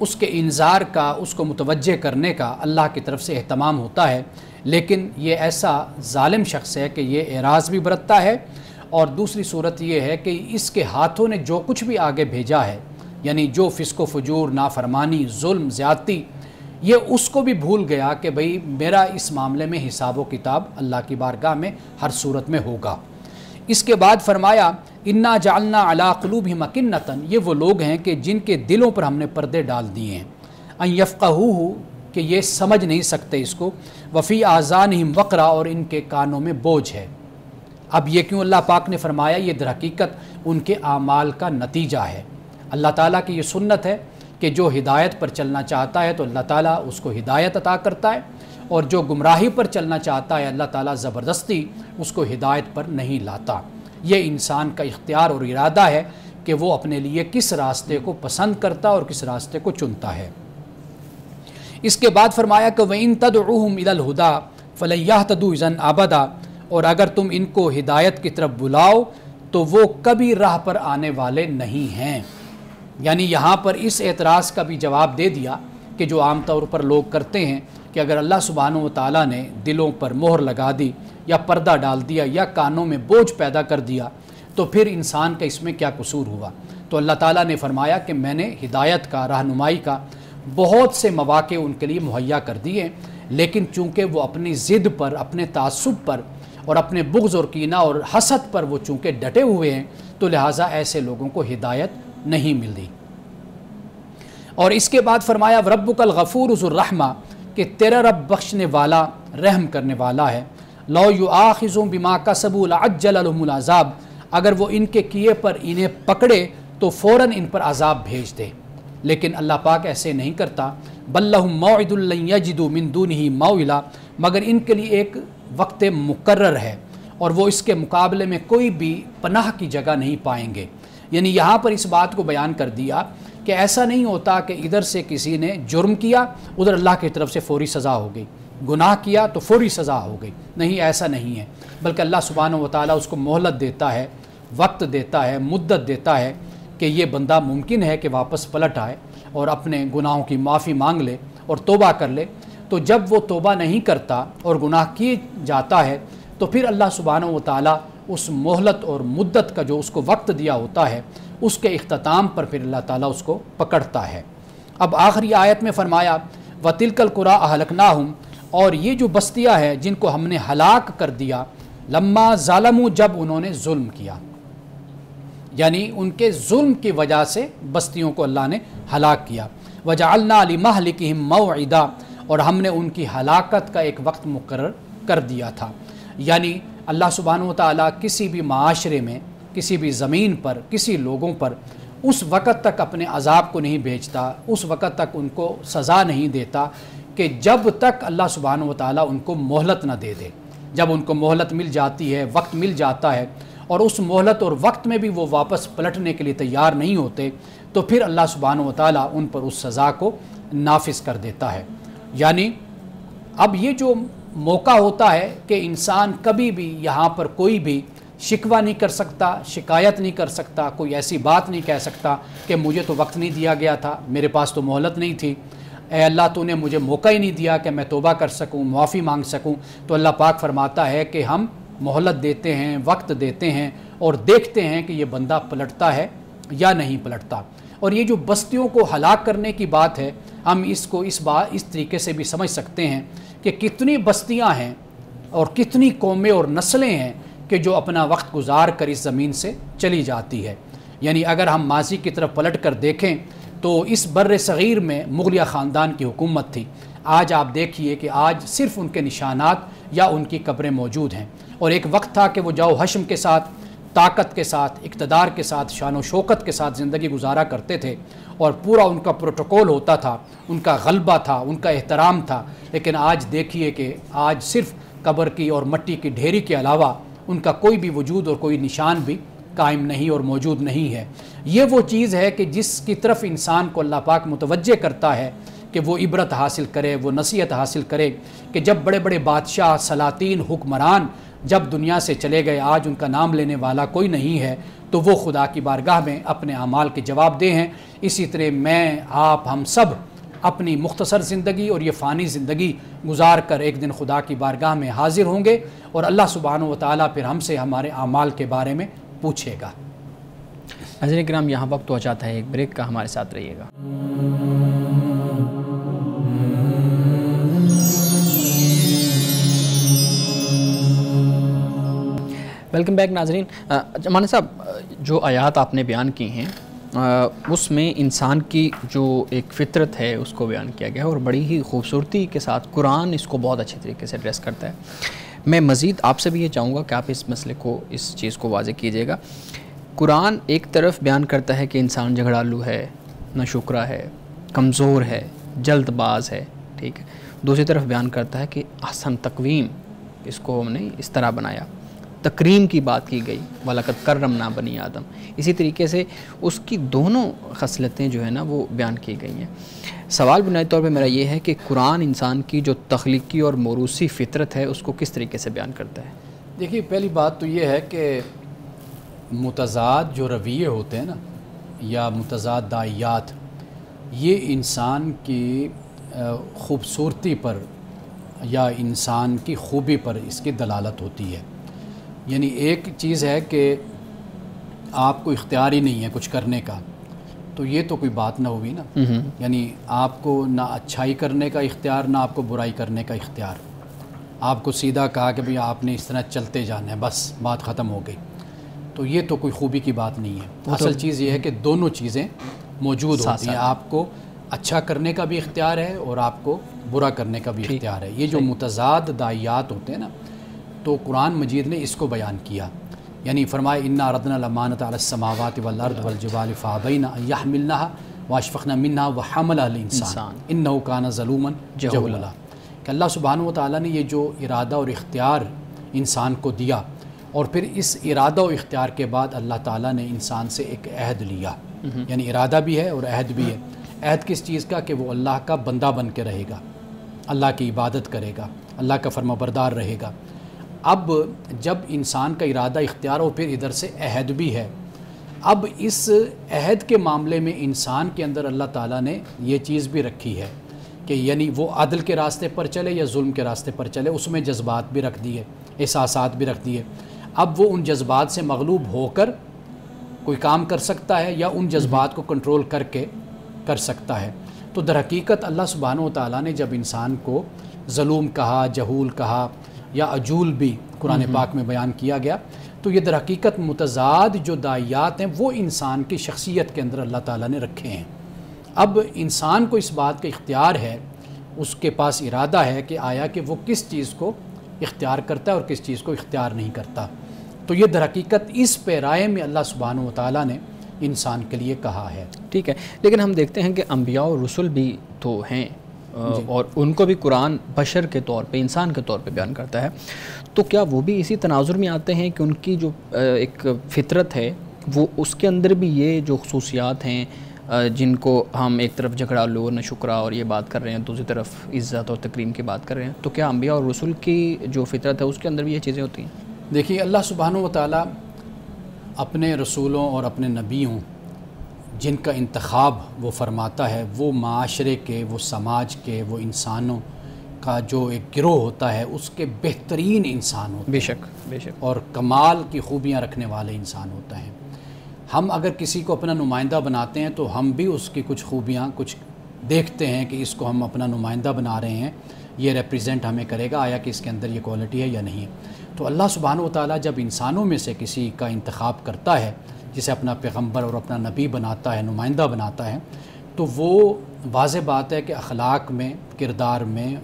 اس کے انذار کا، اس کو متوجہ کرنے کا اللہ کی طرف سے اہتمام ہوتا ہے، لیکن یہ ایسا ظالم شخص ہے کہ یہ اعراض بھی برتتا ہے، اور دوسری صورت یہ ہے کہ اس کے ہاتھوں نے جو کچھ بھی آگے بھیجا ہے، یعنی جو فسق و فجور، نافرمانی، ظلم، زیادتی، یہ اس کو بھی بھول گیا کہ بھئی میرا اس معاملے میں حساب و کتاب اللہ کی بارگاہ میں ہر صورت میں ہوگا۔ اس کے بعد فرمایا انا جعلنا علی قلوبہم اکنۃ، یہ وہ لوگ ہیں کہ جن کے دلوں پر ہم نے پردے ڈال دیے ہیں، ان یفقہوہ، کہ یہ سمجھ نہیں سکتے اس کو، وفی آذانہم وقرا، اور ان کے کانوں میں بوجھ ہے۔ اب یہ کیوں اللہ پاک نے فرمایا؟ یہ در حقیقت ان کے اعمال کا نتیجہ ہے۔ اللہ تعالیٰ کی یہ سنت ہے کہ جو ہدایت پر چلنا چاہتا ہے تو اللہ تعالیٰ اس کو ہدایت عطا کرتا ہے، اور جو گمراہی پر چلنا چاہتا ہے اللہ تعالیٰ زبردستی اس کو ہدایت پر نہیں لاتا۔ یہ انسان کا اختیار اور ارادہ ہے کہ وہ اپنے لیے کس راستے کو پسند کرتا اور کس راستے کو چنتا ہے۔ اس کے بعد فرمایا کہ وَإِن تَدْعُوهُمْ إِلَى الْهُدَىٰ فَلَن يَهْتَدُوا إِذًا أَبَدًا، اور اگر تم ان کو ہدایت کی طرف بلاؤ تو وہ کبھی راہ پر آنے والے نہیں ہیں۔ یعنی یہاں پر اس اعتراض کا بھی جواب دے دیا کہ جو عام طور پر لوگ کرتے ہیں کہ اگر اللہ سبحانہ و تعالیٰ نے دلوں پر مہر لگا دی یا پردہ ڈال دیا یا کانوں میں بوجھ پیدا کر دیا تو پھر انسان کا اس میں کیا قصور ہوا؟ تو اللہ تعالیٰ نے فرمایا کہ میں نے ہدایت کا، رہنمائی کا بہت سے مواقع ان کے لیے مہیا کر دیے، لیکن چونکہ وہ اپنی ضد پر، اپنے تعصب پر اور اپنے بغض اور کینہ اور حسد پر وہ چونکہ ڈٹے ہوئے ہیں تو لہٰذا ایسے لوگوں کو ہدایت نہیں ملی۔ اور اس کے بعد فرمایا ربک الغفور ذو الرحمہ، کہ تیرا رب بخشنے والا، رحم کرنے والا ہے۔ لو یؤاخذہم بما کسبوا لعجل لهم العذاب، اگر وہ ان کے کیے پر انہیں پکڑے تو فوراً ان پر عذاب بھیج دے، لیکن اللہ پاک ایسے نہیں کرتا۔ بل لہم موعد لن یجدوا من دونہ موئلا، مگر ان کے لیے ایک وقت مقرر ہے اور وہ اس کے مقابلے میں کوئی بھی پناہ کی جگہ نہیں پائیں گے۔ یعنی یہاں پر اس بات کو بیان کر دیا کہ ایسا نہیں ہوتا کہ ادھر سے کسی نے جرم کیا، ادھر اللہ کی طرف سے فوری سزا ہو گئی، گناہ کیا تو فوری سزا ہو گئی، نہیں، ایسا نہیں ہے، بلکہ اللہ سبحانہ و تعالیٰ اس کو مہلت دیتا ہے، وقت دیتا ہے، مدت دیتا ہے کہ یہ بندہ ممکن ہے کہ واپس پلٹ آئے اور اپنے گناہوں کی معافی مانگ لے اور توبہ کر لے۔ تو جب وہ توبہ نہیں کرتا اور گناہ کیے جاتا ہے تو پھر اللہ سبحانہ و تعالیٰ اس مہلت اور مدت کا جو اس کو وقت دیا ہوتا ہے اس کے اختتام پر پھر اللہ تعالیٰ اس کو پکڑتا ہے۔ اب آخری آیت میں فرمایا وَتِلْكَ الْقُرَىٰ أَهْلَكْنَاهُمْ، اور یہ جو بستیاں ہیں جن کو ہم نے ہلاک کر دیا، لما ظالموا، جب انہوں نے ظلم کیا، یعنی ان کے ظلم کی وجہ سے بستیوں کو اللہ نے ہلاک کیا۔ وَجَعَلْنَا لِمَهْلِكِهِمْ مَوْعِدًا، اور ہم نے ان کی ہلاکت کا ایک وقت مقرر کر دیا تھا۔ یعنی اللہ سبحانہ و تعالیٰ کسی بھی معاشرے میں، کسی بھی زمین پر، کسی لوگوں پر اس وقت تک اپنے عذاب کو نہیں بھیجتا، اس وقت تک ان کو سزا نہیں دیتا کہ جب تک اللہ سبحانہ و تعالیٰ ان کو مہلت نہ دے دے۔ جب ان کو مہلت مل جاتی ہے، وقت مل جاتا ہے، اور اس مہلت اور وقت میں بھی وہ واپس پلٹنے کے لیے تیار نہیں ہوتے تو پھر اللہ سبحانہ و تعالیٰ ان پر اس سزا کو نافذ کر دیتا ہے۔ یعنی اب یہ جو موقع ہوتا ہے کہ انسان کبھی بھی یہاں پر کوئی بھی شکوہ نہیں کر سکتا، شکایت نہیں کر سکتا، کوئی ایسی بات نہیں کہہ سکتا کہ مجھے تو وقت نہیں دیا گیا تھا، میرے پاس تو مہلت نہیں تھی، اے اللہ تو نے مجھے موقع ہی نہیں دیا کہ میں توبہ کر سکوں، معافی مانگ سکوں۔ تو اللہ پاک فرماتا ہے کہ ہم مہلت دیتے ہیں، وقت دیتے ہیں، اور دیکھتے ہیں کہ یہ بندہ پلٹتا ہے یا نہیں پلٹتا۔ اور یہ جو بستیوں کو ہلاک کرنے کی بات ہے، ہم اس کو اس طریقے سے بھی سمجھ سکتے ہیں کہ کتنی بستیاں ہیں اور کتنی قومیں اور نسلیں ہیں کہ جو اپنا وقت گزار کر اس زمین سے چلی جاتی ہے۔ یعنی اگر ہم ماضی کی طرف پلٹ کر دیکھیں تو اس بر صغیر میں مغلیہ خاندان کی حکومت تھی۔ آج آپ دیکھیے کہ آج صرف ان کے نشانات یا ان کی قبریں موجود ہیں، اور ایک وقت تھا کہ وہ جو حشم کے ساتھ، طاقت کے ساتھ، اقتدار کے ساتھ، شان و شوکت کے ساتھ زندگی گزارا کرتے تھے، اور پورا ان کا پروٹوکول ہوتا تھا، ان کا غلبہ تھا، ان کا احترام تھا۔ لیکن آج دیکھیے کہ آج صرف قبر کی اور مٹی کی ڈھیری کے علاوہ ان کا کوئی بھی وجود اور کوئی نشان بھی قائم نہیں اور موجود نہیں ہے۔ یہ وہ چیز ہے کہ جس کی طرف انسان کو اللہ پاک متوجہ کرتا ہے کہ وہ عبرت حاصل کرے، وہ نصیحت حاصل کرے کہ جب بڑے بڑے بادشاہ، سلاطین، حکمران جب دنیا سے چلے گئے، آج ان کا نام لینے والا کوئی نہیں ہے، تو وہ خدا کی بارگاہ میں اپنے اعمال کے جواب دہ ہیں۔ اسی طرح میں، آپ، ہم سب اپنی مختصر زندگی اور یہ فانی زندگی گزار کر ایک دن خدا کی بارگاہ میں حاضر ہوں گے، اور اللہ سبحانہ و تعالیٰ پھر ہم سے ہمارے اعمال کے بارے میں پوچھے گا۔ ناظرین کرام، یہاں وقت ہو جاتا ہے ایک بریک کا، ہمارے ساتھ رہیے گا۔ ویلکم بیک ناظرین۔ مانا صاحب، جو آیات آپ نے بیان کی ہیں اس میں انسان کی جو ایک فطرت ہے اس کو بیان کیا گیا ہے، اور بڑی ہی خوبصورتی کے ساتھ قرآن اس کو بہت اچھے طریقے سے ایڈریس کرتا ہے۔ میں مزید آپ سے بھی یہ چاہوں گا کہ آپ اس مسئلے کو، اس چیز کو واضح کیجیے گا۔ قرآن ایک طرف بیان کرتا ہے کہ انسان جھگڑالو ہے، ناشکرا ہے، کمزور ہے، جلد باز ہے، ٹھیک ہے۔ دوسری طرف بیان کرتا ہے کہ احسن تقویم، اس کو ہم نے اس طرح بنایا، تکریم کی بات کی گئی، وَلَقَدْ كَرَّمْنَا بَنِي آدم۔ اسی طریقے سے اس کی دونوں خصلتیں جو ہے نا وہ بیان کی گئی ہیں۔ سوال بنیادی طور پہ میرا یہ ہے کہ قرآن انسان کی جو تخلیقی اور موروثی فطرت ہے اس کو کس طریقے سے بیان کرتا ہے؟ دیکھیے، پہلی بات تو یہ ہے کہ متضاد جو رویے ہوتے ہیں نا، یا متضاد داعیات، یہ انسان کی خوبصورتی پر یا انسان کی خوبی پر اس کی دلالت ہوتی ہے۔ یعنی ایک چیز ہے کہ آپ کو اختیار ہی نہیں ہے کچھ کرنے کا، تو یہ تو کوئی بات نہ ہوئی نا۔ یعنی آپ کو نہ اچھائی کرنے کا اختیار، نہ آپ کو برائی کرنے کا اختیار۔ آپ کو سیدھا کہا کہ بھئی آپ نے اس طرح چلتے جانا ہے، بس بات ختم ہو گئی، تو یہ تو کوئی خوبی کی بات نہیں ہے۔ اصل چیز یہ ہے کہ دونوں چیزیں موجود ہوتی ہیں، آپ کو اچھا کرنے کا بھی اختیار ہے اور آپ کو برا کرنے کا بھی اختیار ہے۔ یہ جو متضاد داعیات ہوتے ہیں نا، تو قرآن مجید نے اس کو بیان کیا۔ یعنی فرمایا اِنَّا عَرَضْنَا الْأَمَانَةَ عَلَى السَّمَاوَاتِ وَالْأَرْضِ وَالْجِبَالِ فَأَبَيْنَ أَن يَحْمِلْنَهَا وَأَشْفَقْنَ مِنْهَا وَحَمَلَهَا الْإِنسَانُ إِنَّهُ كَانَ ظَلُومًا جَهُولًا، کہ اللہ سبحانہ و تعالیٰ نے یہ جو ارادہ اور اختیار انسان کو دیا، اور پھر اس ارادہ و اختیار کے بعد اللہ تعالیٰ نے انسان سے ایک عہد لیا۔ یعنی ارادہ بھی ہے اور عہد بھی ہے۔ عہد کس چیز کا؟ کہ وہ اللہ کا بندہ بن کے رہے گا، اللہ کی عبادت کرے گا، اللہ کا فرمانبردار رہے گا۔ اب جب انسان کا ارادہ اختیار ہو، پھر ادھر سے عہد بھی ہے۔ اب اس عہد کے معاملے میں انسان کے اندر اللہ تعالیٰ نے یہ چیز بھی رکھی ہے کہ یعنی وہ عدل کے راستے پر چلے یا ظلم کے راستے پر چلے، اس میں جذبات بھی رکھ دیے، احساسات بھی رکھ دیے۔ اب وہ ان جذبات سے مغلوب ہو کر کوئی کام کر سکتا ہے یا ان جذبات کو کنٹرول کر کے کر سکتا ہے۔ تو در حقیقت اللہ سبحانہ و تعالیٰ نے جب انسان کو ظلوم کہا، جہول کہا، یا عجول بھی قرآن پاک میں بیان کیا گیا، تو یہ در حقیقت متضاد جو داعیات ہیں وہ انسان کی شخصیت کے اندر اللہ تعالیٰ نے رکھے ہیں۔ اب انسان کو اس بات کا اختیار ہے، اس کے پاس ارادہ ہے کہ آیا کہ وہ کس چیز کو اختیار کرتا ہے اور کس چیز کو اختیار نہیں کرتا۔ تو یہ در حقیقت اس پیرائے میں اللہ سبحانہ و تعالیٰ نے انسان کے لیے کہا ہے۔ ٹھیک ہے، لیکن ہم دیکھتے ہیں کہ انبیاء اور رسل بھی تو ہیں، اور ان کو بھی قرآن بشر کے طور پہ، انسان کے طور پہ بیان کرتا ہے، تو کیا وہ بھی اسی تناظر میں آتے ہیں کہ ان کی جو ایک فطرت ہے وہ اس کے اندر بھی یہ جو خصوصیات ہیں جن کو ہم ایک طرف جھگڑالو، ناشکرا اور یہ بات کر رہے ہیں، دوسری طرف عزت اور تکریم کی بات کر رہے ہیں، تو کیا انبیاء اور رسل کی جو فطرت ہے اس کے اندر بھی یہ چیزیں ہوتی ہیں؟ دیکھیے، اللہ سبحانہ و تعالیٰ اپنے رسولوں اور اپنے نبیوں جن کا انتخاب وہ فرماتا ہے، وہ معاشرے کے، وہ سماج کے، وہ انسانوں کا جو ایک گروہ ہوتا ہے اس کے بہترین انسان ہوتے ہیں، بے شک بے شک، اور کمال کی خوبیاں رکھنے والے انسان ہوتے ہیں۔ ہم اگر کسی کو اپنا نمائندہ بناتے ہیں تو ہم بھی اس کی کچھ خوبیاں کچھ دیکھتے ہیں کہ اس کو ہم اپنا نمائندہ بنا رہے ہیں، یہ ریپریزنٹ ہمیں کرے گا، آیا کہ اس کے اندر یہ کوالٹی ہے یا نہیں ہے۔ تو اللہ سبحانہ و تعالیٰ جب انسانوں میں سے کسی کا انتخاب کرتا ہے، جسے اپنا پیغمبر اور اپنا نبی بناتا ہے، نمائندہ بناتا ہے، تو وہ واضح بات ہے کہ اخلاق میں، کردار میں،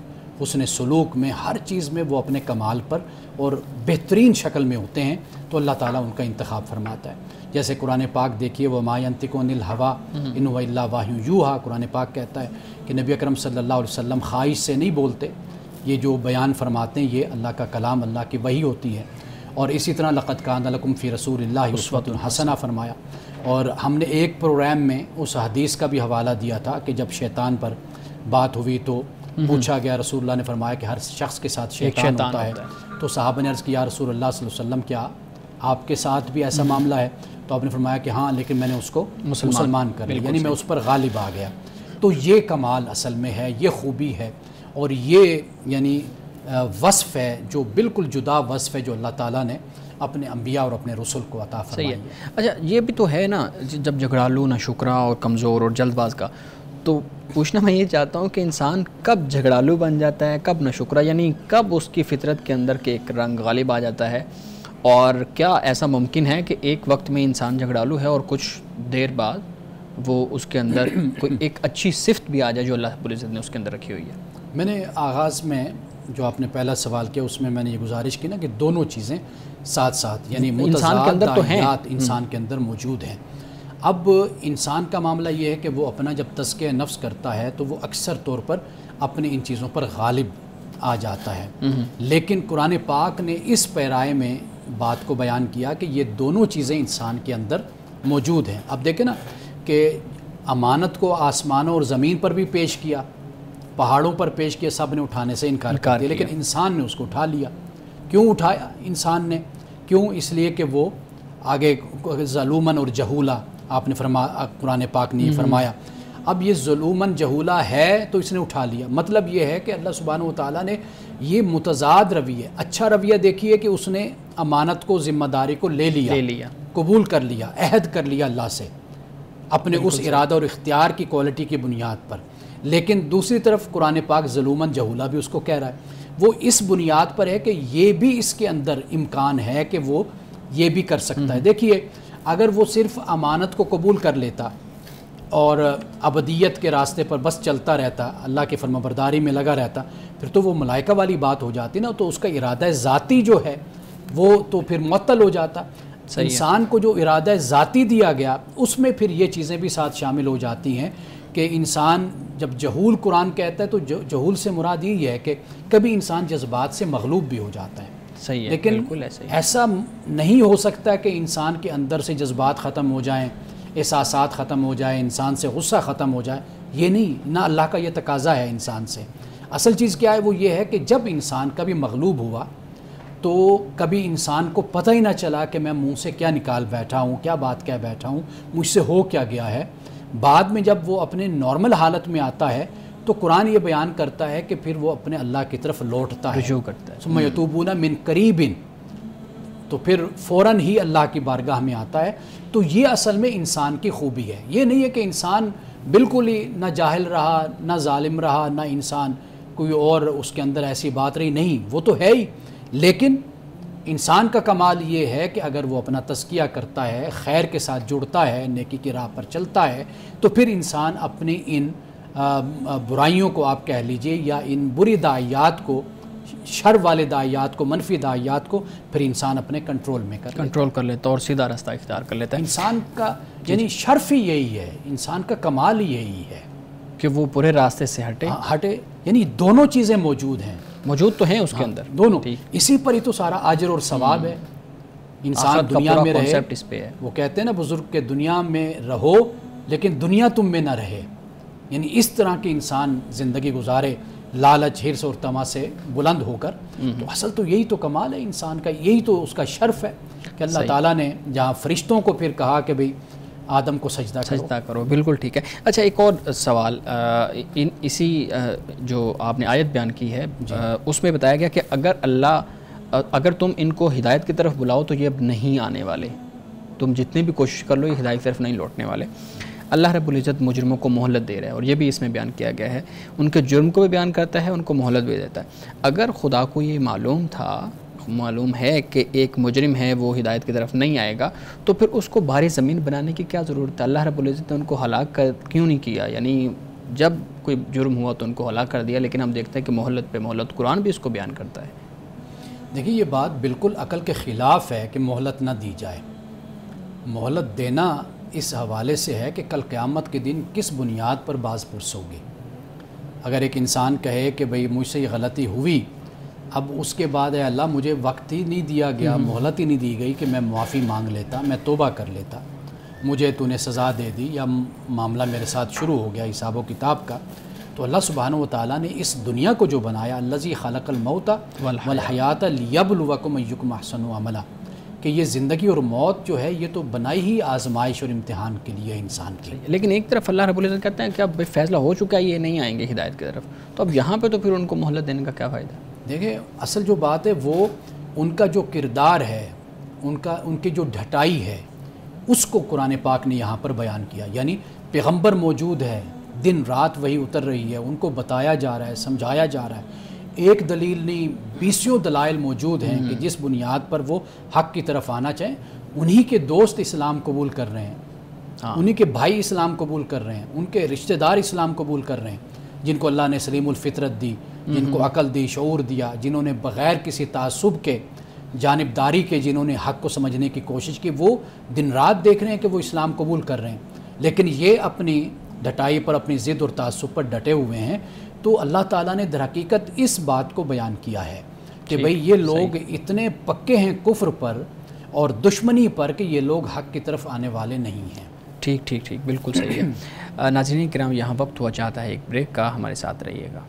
حسن سلوک میں، ہر چیز میں وہ اپنے کمال پر اور بہترین شکل میں ہوتے ہیں، تو اللہ تعالیٰ ان کا انتخاب فرماتا ہے۔ جیسے قرآن پاک دیکھیے، وَمَا يَنْطِقُ عَنِ الْهَوَىٰ إِنْ هُوَ إِلَّا وَحْيٌ يُوحَىٰ، قرآن پاک کہتا ہے کہ نبی اکرم صلی اللہ علیہ وسلم خواہش سے نہیں بولتے، یہ جو بیان فرماتے ہیں یہ اللہ کا کلام، اللہ کی وحی ہوتی ہے۔ اور اسی طرح لَقَدْ كَانَ لَكُمْ فِي رَسُولِ اللَّهِ أُسْوَةٌ حَسَنَةٌ فرمایا۔ اور ہم نے ایک پروگرام میں اس حدیث کا بھی حوالہ دیا تھا کہ جب شیطان پر بات ہوئی تو پوچھا گیا، رسول اللہ نے فرمایا کہ ہر شخص کے ساتھ شیطان ہوتا ہے. تو صحابہ نے عرض کیا یا رسول اللہ صلی اللہ علیہ وسلم کیا آپ کے ساتھ بھی ایسا معاملہ ہے؟ تو آپ نے فرمایا کہ ہاں، لیکن میں نے اس کو مسلمان کر لیا، یعنی میں اس پر غالب آ گیا. تو یہ کمال اصل میں ہے، یہ خوبی ہے، اور یہ یعنی وصف ہے جو بالکل جدا وصف ہے جو اللہ تعالیٰ نے اپنے انبیاء اور اپنے رسول کو عطا فرمائی ہے. اچھا، یہ بھی تو ہے نا، جب جھگڑالو، نہ شکرا اور کمزور اور جلد باز کا، تو پوچھنا میں یہ چاہتا ہوں کہ انسان کب جھگڑالو بن جاتا ہے، کب نہ شکرا، یعنی کب اس کی فطرت کے اندر کے ایک رنگ غالب آ جاتا ہے؟ اور کیا ایسا ممکن ہے کہ ایک وقت میں انسان جھگڑالو ہے اور کچھ دیر بعد وہ اس کے اندر کوئی ایک اچھی صفت بھی آ جائے جو اللہ رب العزت نے اس کے اندر رکھی ہوئی ہے؟ میں نے آغاز میں جو آپ نے پہلا سوال کیا اس میں میں نے یہ گزارش کی نا کہ دونوں چیزیں ساتھ ساتھ یعنی متضاد داعیات انسان کے اندر موجود ہیں. اب انسان کا معاملہ یہ ہے کہ وہ اپنا جب تزکیہ نفس کرتا ہے تو وہ اکثر طور پر اپنے ان چیزوں پر غالب آ جاتا ہے. لیکن قرآن پاک نے اس پیرائے میں بات کو بیان کیا کہ یہ دونوں چیزیں انسان کے اندر موجود ہیں. اب دیکھیں نا کہ امانت کو آسمانوں اور زمین پر بھی پیش کیا، پہاڑوں پر پیش کیا، سب نے اٹھانے سے انکار کر دیا، لیکن انسان نے اس کو اٹھا لیا. کیوں اٹھایا انسان نے؟ کیوں؟ اس لیے کہ وہ آگے ظلومن اور جہولا آپ نے فرمایا، قرآن پاک نے یہ فرمایا. اب یہ ظلومن جہولا ہے تو اس نے اٹھا لیا. مطلب یہ ہے کہ اللہ سبحانہ و تعالیٰ نے یہ متضاد رویہ، اچھا رویہ دیکھیے کہ اس نے امانت کو، ذمہ داری کو لے لیا، قبول کر لیا، عہد کر لیا اللہ سے اپنے اس ارادہ اور اختیار کی کوالٹی کی بنیاد پر. لیکن دوسری طرف قرآن پاک ظلومن جہولا بھی اس کو کہہ رہا ہے. وہ اس بنیاد پر ہے کہ یہ بھی اس کے اندر امکان ہے کہ وہ یہ بھی کر سکتا ہے. دیکھیے اگر وہ صرف امانت کو قبول کر لیتا اور ابدیت کے راستے پر بس چلتا رہتا، اللہ کی فرما برداری میں لگا رہتا، پھر تو وہ ملائکہ والی بات ہو جاتی نا، تو اس کا ارادہ ذاتی جو ہے وہ تو پھر معطل ہو جاتا. انسان کو جو ارادہ ذاتی دیا گیا اس میں پھر یہ چیزیں بھی ساتھ شامل ہو جاتی ہیں کہ انسان جب جہول قرآن کہتا ہے تو جہول سے مراد یہ ہے کہ کبھی انسان جذبات سے مغلوب بھی ہو جاتا ہے. صحیح ہے، لیکن ایسا نہیں ہو سکتا کہ انسان کے اندر سے جذبات ختم ہو جائیں، احساسات ختم ہو جائیں، انسان سے غصہ ختم ہو جائے. یہ نہیں، نہ اللہ کا یہ تقاضا ہے انسان سے. اصل چیز کیا ہے؟ وہ یہ ہے کہ جب انسان کبھی مغلوب ہوا تو کبھی انسان کو پتہ ہی نہ چلا کہ میں منہ سے کیا نکال بیٹھا ہوں، کیا بات کہہ بیٹھا ہوں، مجھ سے ہو کیا گیا ہے. بعد میں جب وہ اپنے نارمل حالت میں آتا ہے تو قرآن یہ بیان کرتا ہے کہ پھر وہ اپنے اللہ کی طرف لوٹتا ہے، رجوع کرتا ہے. ثم یتوبون من قریب، تو پھر فوراً ہی اللہ کی بارگاہ میں آتا ہے. تو یہ اصل میں انسان کی خوبی ہے. یہ نہیں ہے کہ انسان بالکل ہی نہ جاہل رہا، نہ ظالم رہا، نہ انسان کوئی اور اس کے اندر ایسی بات رہی. نہیں، وہ تو ہے ہی. لیکن انسان کا کمال یہ ہے کہ اگر وہ اپنا تزکیہ کرتا ہے، خیر کے ساتھ جڑتا ہے، نیکی کی راہ پر چلتا ہے، تو پھر انسان اپنی ان برائیوں کو آپ کہہ لیجئے یا ان بری داعیات کو، شر والے داعیات کو، منفی داعیات کو پھر انسان اپنے کنٹرول میں کر لیتا اور سیدھا راستہ اختیار کر لیتا ہے. انسان کا یعنی شرف ہی یہی ہے، انسان کا کمال ہی یہی ہے کہ وہ پورے راستے سے ہٹے. یعنی دونوں چیزیں موجود تو ہیں اس کے اندر دونوں. اسی پر ہی تو سارا اجر اور ثواب ہے. انسان دنیا میں رہے، اس پہ ہے. وہ کہتے ہیں نا بزرگ کہ دنیا میں رہو لیکن دنیا تم میں نہ رہے. یعنی اس طرح کی انسان زندگی گزارے، لالچ، حرص اور طمع سے بلند ہو کر. تو اصل تو یہی تو کمال ہے انسان کا، یہی تو اس کا شرف ہے کہ اللہ تعالیٰ نے جہاں فرشتوں کو پھر کہا کہ بھئی آدم کو سجدہ کرو. بالکل ٹھیک ہے. اچھا، ایک اور سوال، اسی جو آپ نے آیت بیان کی ہے اس میں بتایا گیا کہ اگر تم ان کو ہدایت کی طرف بلاؤ تو یہ اب نہیں آنے والے، تم جتنی بھی کوشش کر لو یہ ہدایت کی طرف نہیں لوٹنے والے. اللہ رب العزت مجرموں کو مہلت دے رہا ہے، اور یہ بھی اس میں بیان کیا گیا ہے، ان کے جرم کو بھی بیان کرتا ہے، ان کو مہلت بھی دیتا ہے. اگر خدا کو یہ معلوم ہے کہ ایک مجرم ہے وہ ہدایت کی طرف نہیں آئے گا، تو پھر اس کو بھاری زمین بنانے کی کیا ضرورت ہے؟ اللہ رب العزت نے ان کو ہلاک کیوں نہیں کیا؟ یعنی جب کوئی جرم ہوا تو ان کو ہلاک کر دیا، لیکن ہم دیکھتے ہیں کہ مہلت پہ مہلت، قرآن بھی اس کو بیان کرتا ہے. دیکھیے یہ بات بالکل عقل کے خلاف ہے کہ مہلت نہ دی جائے. مہلت دینا اس حوالے سے ہے کہ کل قیامت کے دن کس بنیاد پر باز پرس ہوگی. اگر ایک انسان کہے کہ بھئی مجھ سے یہ غلطی ہوئی، اب اس کے بعد اے اللہ مجھے وقت ہی نہیں دیا گیا، مہلت ہی نہیں دی گئی کہ میں معافی مانگ لیتا، میں توبہ کر لیتا، مجھے تو نے سزا دے دی یا معاملہ میرے ساتھ شروع ہو گیا حساب و کتاب کا، تو اللہ سبحانہ و تعالیٰ نے اس دنیا کو جو بنایا، الذی خلق الموت والحیات لیبلوکم ایکم احسن عملا، کہ یہ زندگی اور موت جو ہے یہ تو بنائی ہی آزمائش اور امتحان کے لیے انسان کی. لیکن ایک طرف اللہ رب العزت کہتے ہیں کہ اب فیصلہ ہو چکا ہے، یہ نہیں آئیں گے ہدایت کی طرف، تو اب یہاں پہ تو پھر ان کو مہلت دینے کا کیا فائدہ؟ دیکھیں اصل جو بات ہے وہ ان کا جو کردار ہے، ان کی جو ڈھٹائی ہے، اس کو قرآن پاک نے یہاں پر بیان کیا. یعنی پیغمبر موجود ہے، دن رات وہی اتر رہی ہے، ان کو بتایا جا رہا ہے، سمجھایا جا رہا ہے. ایک دلیل نہیں، 20 دلائل موجود ہیں کہ جس بنیاد پر وہ حق کی طرف آنا چاہیں. انہی کے دوست اسلام قبول کر رہے ہیں، انہی کے بھائی اسلام قبول کر رہے ہیں، ان کے رشتہ دار اسلام قبول کر رہے ہیں، جن کو اللہ نے سلیم الفطرت دی، جن کو عقل دی، شعور دیا، جنہوں نے بغیر کسی تعصب کے، جانبداری کے، جنہوں نے حق کو سمجھنے کی کوشش کی، وہ دن رات دیکھ رہے ہیں کہ وہ اسلام قبول کر رہے ہیں. لیکن یہ اپنی ڈٹائی پر، اپنی ضد اور تعصب پر ڈٹے ہوئے ہیں. تو اللہ تعالیٰ نے در حقیقت اس بات کو بیان کیا ہے کہ بھئی یہ لوگ اتنے پکے ہیں کفر پر اور دشمنی پر کہ یہ لوگ حق کی طرف آنے والے نہیں ہیں. ٹھیک بالکل صحیح ہے. ناظرین کرام، یہاں وقت ہوا چاہتا ہے ایک بریک کا، ہمارے ساتھ رہیے گا.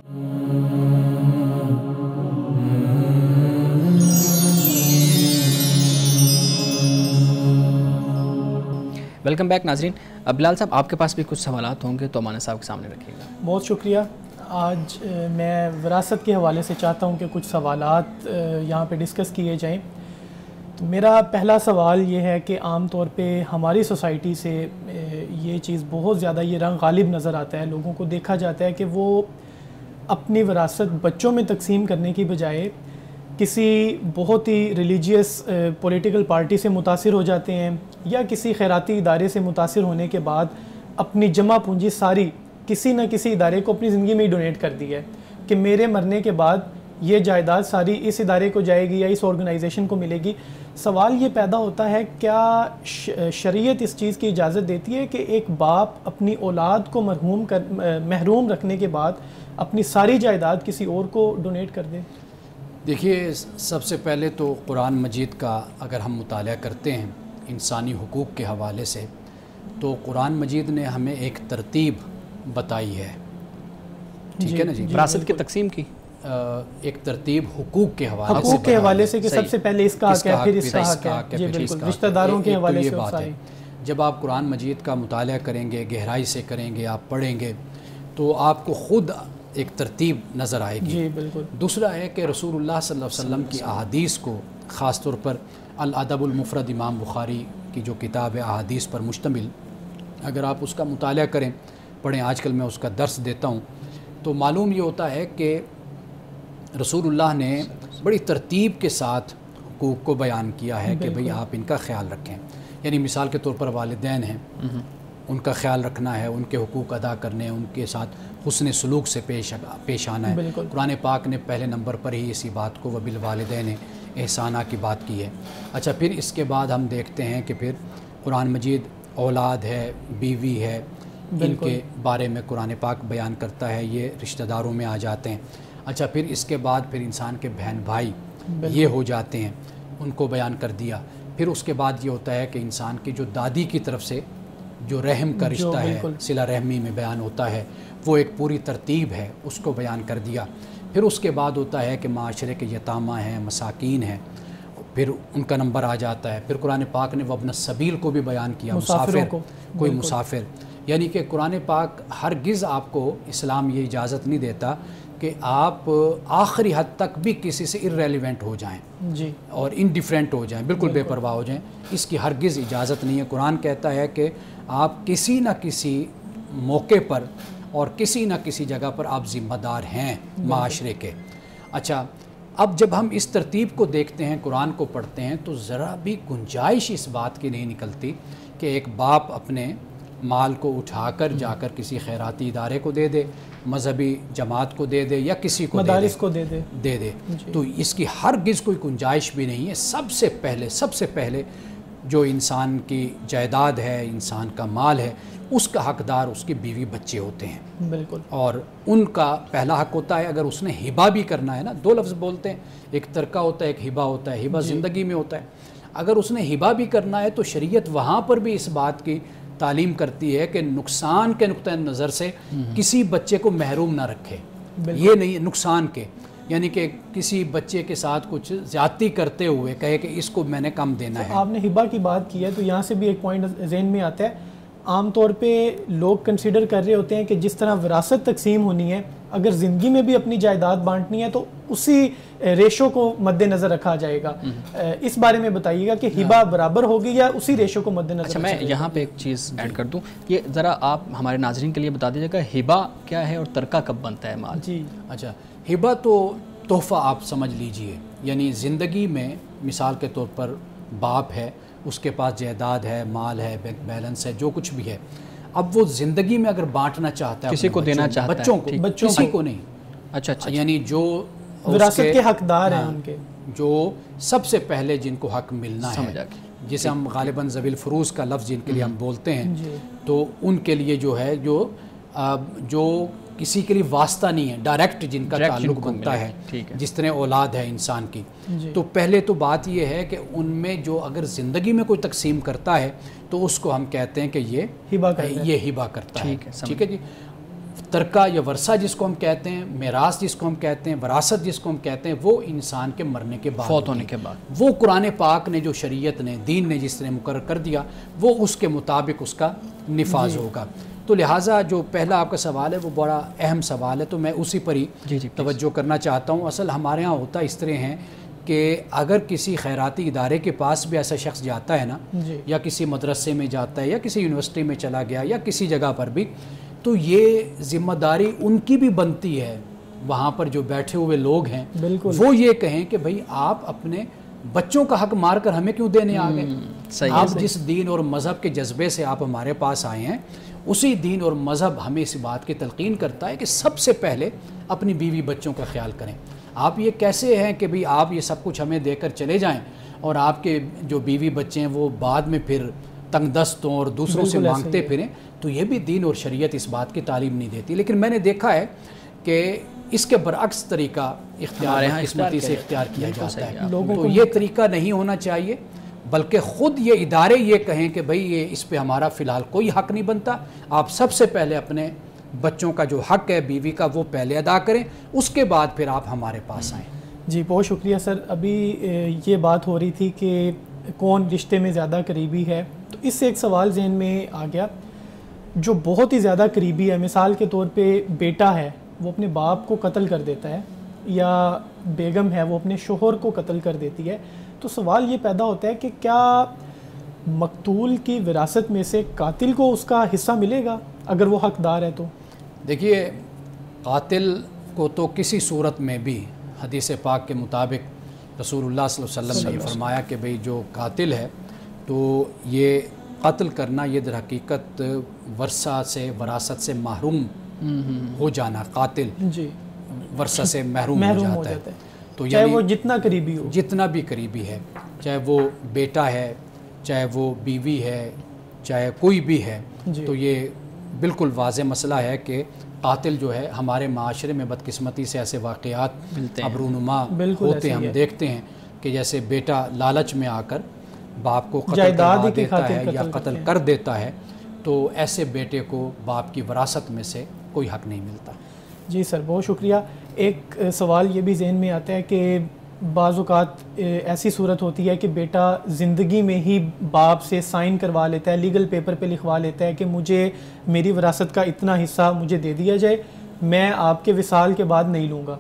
ویلکم بیک ناظرین. بلال صاحب، آپ کے پاس بھی کچھ سوالات ہوں گے تو امانت صاحب کے سامنے رکھیے گا. بہت شکریہ. آج میں وراثت کے حوالے سے چاہتا ہوں کہ کچھ سوالات یہاں پہ ڈسکس کیے جائیں. تو میرا پہلا سوال یہ ہے کہ عام طور پہ ہماری سوسائٹی سے یہ چیز بہت زیادہ یہ رنگ غالب نظر آتا ہے. لوگوں کو دیکھا جاتا ہے کہ وہ اپنی وراثت بچوں میں تقسیم کرنے کی بجائے کسی بہت ہی ریلیجیس پولیٹیکل پارٹی سے متاثر ہو جاتے ہیں، یا کسی خیراتی ادارے سے متاثر ہونے کے بعد اپنی جمع پونجی ساری کسی نہ کسی ادارے کو اپنی زندگی میں ہی ڈونیٹ کر دی ہے کہ میرے مرنے کے بعد یہ جائیداد ساری اس ادارے کو جائے گی یا اس آرگنائزیشن کو ملے گی. سوال یہ پیدا ہوتا ہے، کیا شریعت اس چیز کی اجازت دیتی ہے کہ ایک باپ اپنی اولاد کو محروم رکھنے کے بعد اپنی ساری جائیداد کسی اور کو ڈونیٹ کر دے؟ دیکھیے، سب سے پہلے تو قرآن مجید کا اگر ہم مطالعہ کرتے ہیں انسانی حقوق کے حوالے سے، تو قرآن مجید نے ہمیں ایک ترتیب بتائی ہے. ٹھیک ہے نا جی؟ وراثت کی تقسیم کی ایک ترتیب حقوق کے حوالے سے کہ سب سے پہلے اس کا حق ہے، پھر اس کا حق ہے. جی بالکل، رشتہ داروں کے حوالے سے ساری. جب آپ قرآن مجید کا مطالعہ کریں گے، گہرائی سے کریں گے، آپ پڑھیں گے، تو آپ کو خود ایک ترتیب نظر آئے گی. جی بالکل. دوسرا ہے کہ رسول اللہ صلی اللہ علیہ وسلم کی احادیث کو، خاص طور پر الادب المفرد امام بخاری کی جو کتاب ہے احادیث پر مشتمل، اگر آپ اس کا مطالعہ کریں، پڑھیں، آج کل میں اس کا درس دیتا ہوں، تو معلوم یہ ہوتا ہے کہ رسول اللہ نے بڑی ترتیب کے ساتھ حقوق کو بیان کیا ہے کہ بھئی آپ ان کا خیال رکھیں. یعنی مثال کے طور پر والدین ہیں، ان کا خیال رکھنا ہے، ان کے حقوق ادا کرنے ہیں، ان کے ساتھ حسن سلوک سے پیش آنا ہے. قرآن پاک نے پہلے نمبر پر ہی اسی بات کو وبالوالدین احسانہ کی بات کی ہے. اچھا، پھر اس کے بعد ہم دیکھتے ہیں کہ پھر قرآن مجید اولاد ہے، بیوی ہے، ان کے بارے میں قرآن پاک بیان کرتا ہے، یہ رشتہ داروں میں آ جاتے ہیں. اچھا، پھر اس کے بعد پھر انسان کے بہن بھائی یہ ہو جاتے ہیں، ان کو بیان کر دیا. پھر اس کے بعد یہ ہوتا ہے کہ انسان کی جو دادی کی طرف سے جو رحم کا رشتہ ہے، صلہ رحمی میں بیان ہوتا ہے، وہ ایک پوری ترتیب ہے، اس کو بیان کر دیا. پھر اس کے بعد ہوتا ہے کہ معاشرے کے یتامہ ہیں، مساکین ہیں، پھر ان کا نمبر آ جاتا ہے. پھر قرآن پاک نے وابن السبیل کو بھی بیان کیا، مسافر، کوئی مسافر. یعنی کہ قرآن پاک ہرگز آپ کو اسلام یہ اجازت نہیں دیتا کہ آپ آخری حد تک بھی کسی سے ارریلیونٹ ہو جائیں جی، اور انڈیفرنٹ ہو جائیں، بالکل بے پرواہ ہو جائیں. اس کی ہرگز اجازت نہیں ہے. قرآن کہتا ہے کہ آپ کسی نہ کسی موقع پر اور کسی نہ کسی جگہ پر آپ ذمہ دار ہیں معاشرے کے. اچھا، اب جب ہم اس ترتیب کو دیکھتے ہیں، قرآن کو پڑھتے ہیں، تو ذرا بھی گنجائش اس بات کی نہیں نکلتی کہ ایک باپ اپنے مال کو اٹھا کر جا کر کسی خیراتی ادارے کو دے دے، مذہبی جماعت کو دے دے، یا کسی کو مدارس کو دے دے. تو اس کی ہرگز کوئی گنجائش بھی نہیں ہے. سب سے پہلے جو انسان کی جائیداد ہے، انسان کا مال ہے، اس کا حقدار اس کی بیوی بچے ہوتے ہیں. بالکل. اور ان کا پہلا حق ہوتا ہے، اگر اس نے ہبہ بھی کرنا ہے نا، دو لفظ بولتے ہیں، ایک ترکہ ہوتا ہے، ایک ہبہ ہوتا ہے. ہبہ زندگی میں ہوتا ہے. اگر اس نے ہبہ بھی کرنا ہے تو شریعت وہاں پر بھی اس بات کی تعلیم کرتی ہے کہ نقصان کے نقطۂ نظر سے کسی بچے کو محروم نہ رکھے. یہ نہیں نقصان کے، یعنی کہ کسی بچے کے ساتھ کچھ زیادتی کرتے ہوئے کہے کہ اس کو میں نے کم دینا ہے. آپ نے ہبہ کی بات کی ہے تو یہاں سے بھی ایک پوائنٹ ذہن میں آتا ہے. عام طور پہ لوگ کنسیڈر کر رہے ہوتے ہیں کہ جس طرح وراثت تقسیم ہونی ہے، اگر زندگی میں بھی اپنی جائیداد بانٹنی ہے تو اسی ریشو کو مد نظر رکھا جائے گا. اس بارے میں بتائیے گا کہ ہبہ برابر ہوگی یا اسی ریشو کو مد نظر. اچھا، میں یہاں پہ ایک چیز ایڈ کر دوں، یہ ذرا آپ ہمارے ناظرین کے لیے بتا دیجیے گا ہبہ کیا ہے اور ترکہ کب بنتا ہے مال. جی اچھا، ہبہ تو تحفہ آپ سمجھ لیجئے، یعنی زندگی میں مثال کے طور پر باپ ہے، اس کے پاس جائیداد ہے، مال ہے، بینک بیلنس ہے، جو کچھ بھی ہے. اب وہ زندگی میں اگر بانٹنا چاہتا ہے کسی کو دینا چاہتا ہے، بچوں کسی کو نہیں. اچھا، یعنی جو وراثت کے حقدار ہیں ان کے، جو سب سے پہلے جن کو حق ملنا ہے، جسے ہم غالباً ذوی الفروض کا لفظ جن کے لیے ہم بولتے ہیں، تو ان کے لیے جو ہے جو کسی کے لیے واسطہ نہیں ہے، ڈائریکٹ جن کا تعلق بنتا ہے، جس طرح اولاد ہے انسان کی. تو پہلے تو بات یہ ہے کہ ان میں جو اگر زندگی میں کوئی تقسیم کرتا ہے تو اس کو ہم کہتے ہیں کہ یہ ہبہ کرتا ہے. ٹھیک ہے جی. ترکہ یا ورثہ جس کو ہم کہتے ہیں، میراث جس کو ہم کہتے ہیں، وراثت جس کو ہم کہتے ہیں، وہ انسان کے مرنے کے بعد، فوت ہونے کے بعد، وہ قرآن پاک نے جو شریعت نے، دین نے جس طرح مقرر کر دیا، وہ اس کے مطابق اس کا نفاذ ہوگا. تو لہٰذا جو پہلا آپ کا سوال ہے وہ بڑا اہم سوال ہے، تو میں اسی پر ہی توجہ کرنا چاہتا ہوں. اصل ہمارے ہاں ہوتا اس طرح ہے کہ اگر کسی خیراتی ادارے کے پاس بھی ایسا شخص جاتا ہے نا، یا کسی مدرسے میں جاتا ہے یا کسی یونیورسٹی میں چلا گیا یا کسی جگہ پر بھی، تو یہ ذمہ داری ان کی بھی بنتی ہے، وہاں پر جو بیٹھے ہوئے لوگ ہیں وہ یہ کہیں کہ بھئی آپ اپنے بچوں کا حق مار کر ہمیں کیوں دینے آ گئے؟ آپ جس دین اور مذہب کے جذبے سے آپ ہمارے پاس آئے ہیں، اسی دین اور مذہب ہمیں اس بات کی تلقین کرتا ہے کہ سب سے پہلے اپنی بیوی بچوں کا خیال کریں. آپ یہ کیسے ہیں کہ بھئی آپ یہ سب کچھ ہمیں دے کر چلے جائیں اور آپ کے جو بیوی بچے ہیں وہ بعد میں پھر تنگ دست ہوں اور دوسروں سے مانگتے پھریں؟ تو یہ بھی دین اور شریعت اس بات کی تعلیم نہیں دیتی. لیکن میں نے دیکھا ہے کہ اس کے برعکس طریقہ قسمتی سے اختیار کیا جاتا ہے. تو یہ طریقہ نہیں ہونا چاہیے، بلکہ خود یہ ادارے یہ کہیں کہ بھئی یہ اس پہ ہمارا فی الحال کوئی حق نہیں بنتا، آپ سب سے پہلے اپنے بچوں کا جو حق ہے بیوی کا وہ پہلے ادا کریں، اس کے بعد پھر آپ ہمارے پاس آئیں. جی بہت شکریہ سر. ابھی یہ بات ہو رہی تھی کہ کون رشتے میں زیادہ قریبی ہے، تو اس سے ایک سوال ذہن میں آ گیا. جو بہت ہی زیادہ قریبی ہے، مثال کے طور پہ بیٹا ہے وہ اپنے باپ کو قتل کر دیتا ہے، یا بیگم ہے وہ اپنے شوہر کو قتل کر دیتی ہے، تو سوال یہ پیدا ہوتا ہے کہ کیا مقتول کی وراثت میں سے قاتل کو اس کا حصہ ملے گا اگر وہ حقدار ہے؟ تو دیکھیے، قاتل کو تو کسی صورت میں بھی حدیث پاک کے مطابق رسول اللہ صلی اللہ علیہ وسلم نے فرمایا کہ بھئی جو قاتل ہے تو یہ قتل کرنا، یہ در حقیقت ورثہ سے، وراثت سے محروم ہو جانا. قاتل ورثہ سے محروم ہو جاتا ہے. تو چاہے وہ جتنا قریبی ہو، جتنا بھی قریبی ہے، چاہے وہ بیٹا ہے، چاہے وہ بیوی ہے، چاہے کوئی بھی ہے. تو یہ بالکل واضح مسئلہ ہے کہ قاتل جو ہے، ہمارے معاشرے میں بدقسمتی سے ایسے واقعات اب رونما ہوتے ہیں. ہم دیکھتے ہیں کہ جیسے بیٹا لالچ میں آ کر باپ کو قتل کروا دیتا ہے یا قتل کر دیتا ہے، تو ایسے بیٹے کو باپ کی وراثت میں سے کوئی حق نہیں ملتا. جی سر بہت شکریہ. ایک سوال یہ بھی ذہن میں آتا ہے کہ بعض اوقات ایسی صورت ہوتی ہے کہ بیٹا زندگی میں ہی باپ سے سائن کروا لیتا ہے، لیگل پیپر پہ لکھوا لیتا ہے کہ مجھے میری وراثت کا اتنا حصہ مجھے دے دیا جائے، میں آپ کے وصال کے بعد نہیں لوں گا.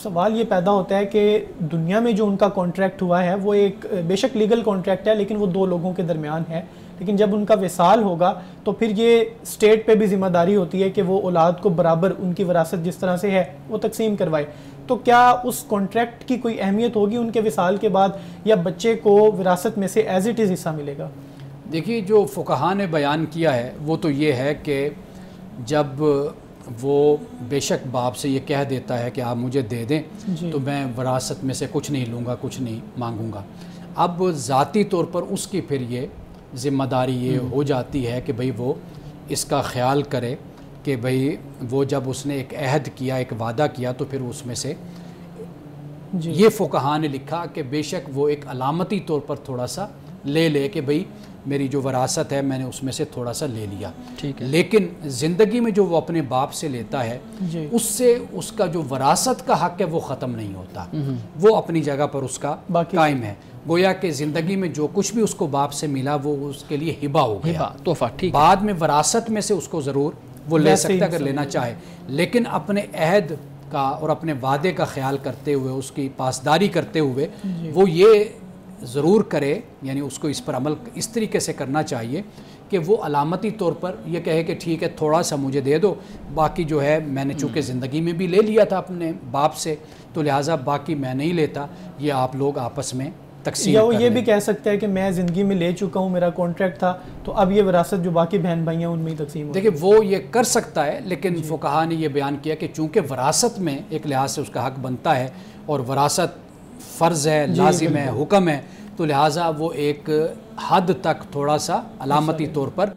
سوال یہ پیدا ہوتا ہے کہ دنیا میں جو ان کا کانٹریکٹ ہوا ہے وہ ایک بے شک لیگل کانٹریکٹ ہے، لیکن وہ دو لوگوں کے درمیان ہے. لیکن جب ان کا وصال ہوگا تو پھر یہ اسٹیٹ پہ بھی ذمہ داری ہوتی ہے کہ وہ اولاد کو برابر ان کی وراثت جس طرح سے ہے وہ تقسیم کروائے. تو کیا اس کانٹریکٹ کی کوئی اہمیت ہوگی ان کے وصال کے بعد، یا بچے کو وراثت میں سے ایز اٹ از حصہ ملے گا؟ دیکھیے، جو فقہاء نے بیان کیا ہے وہ تو یہ ہے کہ جب وہ بے شک باپ سے یہ کہہ دیتا ہے کہ آپ مجھے دے دیں تو میں وراثت میں سے کچھ نہیں لوں گا، کچھ نہیں مانگوں گا. اب ذاتی طور پر اس کی پھر یہ ذمہ داری یہ ہو جاتی ہے کہ بھئی وہ اس کا خیال کرے کہ بھئی وہ جب اس نے ایک عہد کیا، ایک وعدہ کیا، تو پھر اس میں سے یہ فقہاء نے لکھا کہ بے شک وہ ایک علامتی طور پر تھوڑا سا لے لے کہ بھئی میری جو وراثت ہے میں نے اس میں سے تھوڑا سا لے لیا، ٹھیک ہے، لیکن زندگی میں جو وہ اپنے باپ سے لیتا ہے جی اس سے اس کا جو وراثت کا حق ہے وہ ختم نہیں ہوتا، وہ اپنی جگہ پر اس کا باقی قائم ہے. گویا کہ زندگی میں جو کچھ بھی اس کو باپ سے ملا وہ اس کے لیے ہبہ ہو گیا، تحفہ، ٹھیک ہے. بعد میں وراثت میں سے اس کو ضرور وہ لے ویسے ہی سکتا اگر لینا چاہے، لیکن اپنے عہد کا اور اپنے وعدے کا خیال کرتے ہوئے، اس کی پاسداری کرتے ہوئے وہ یہ ضرور کرے، یعنی اس کو اس پر عمل اس طریقے سے کرنا چاہیے کہ وہ علامتی طور پر یہ کہے کہ ٹھیک ہے تھوڑا سا مجھے دے دو، باقی جو ہے میں نے چونکہ زندگی میں بھی لے لیا تھا اپنے باپ سے تو لہٰذا باقی میں نہیں لیتا، یہ آپ لوگ آپس میں تقسیم یا کر وہ یہ لیں. بھی کہہ سکتا ہے کہ میں زندگی میں لے چکا ہوں، میرا کانٹریکٹ تھا، تو اب یہ وراثت جو باقی بہن بھائی ہیں ان میں ہی تقسیم ہو. دیکھیں وہ یہ کر سکتا ہے، لیکن فقہا نے یہ بیان کیا کہ چونکہ وراثت میں ایک لحاظ سے اس کا حق بنتا ہے اور وراثت فرض ہے، لازم ہے، حکم ہے، تو لہٰذا وہ ایک حد تک تھوڑا سا علامتی طور پر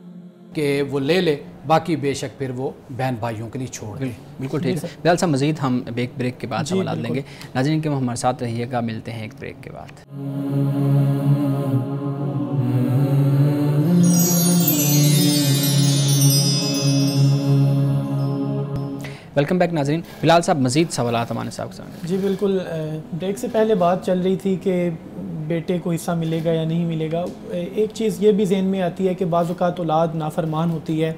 کہ وہ لے لے، باقی بے شک پھر وہ بہن بھائیوں کے لیے چھوڑ دے. بالکل ٹھیک ہے. بلال صاحب مزید ہم ایک بریک کے بعد سوالات لیں گے. ناظرین کہ ہمارے ساتھ رہیے گا، ملتے ہیں ایک بریک کے بعد. ویلکم بیک ناظرین. بلال صاحب مزید سوالات ہمارے ساتھ. جی بالکل، بریک سے پہلے بات چل رہی تھی کہ بیٹے کو حصہ ملے گا یا نہیں ملے گا. ایک چیز یہ بھی ذہن میں آتی ہے کہ بعض اوقات اولاد نافرمان ہوتی ہے،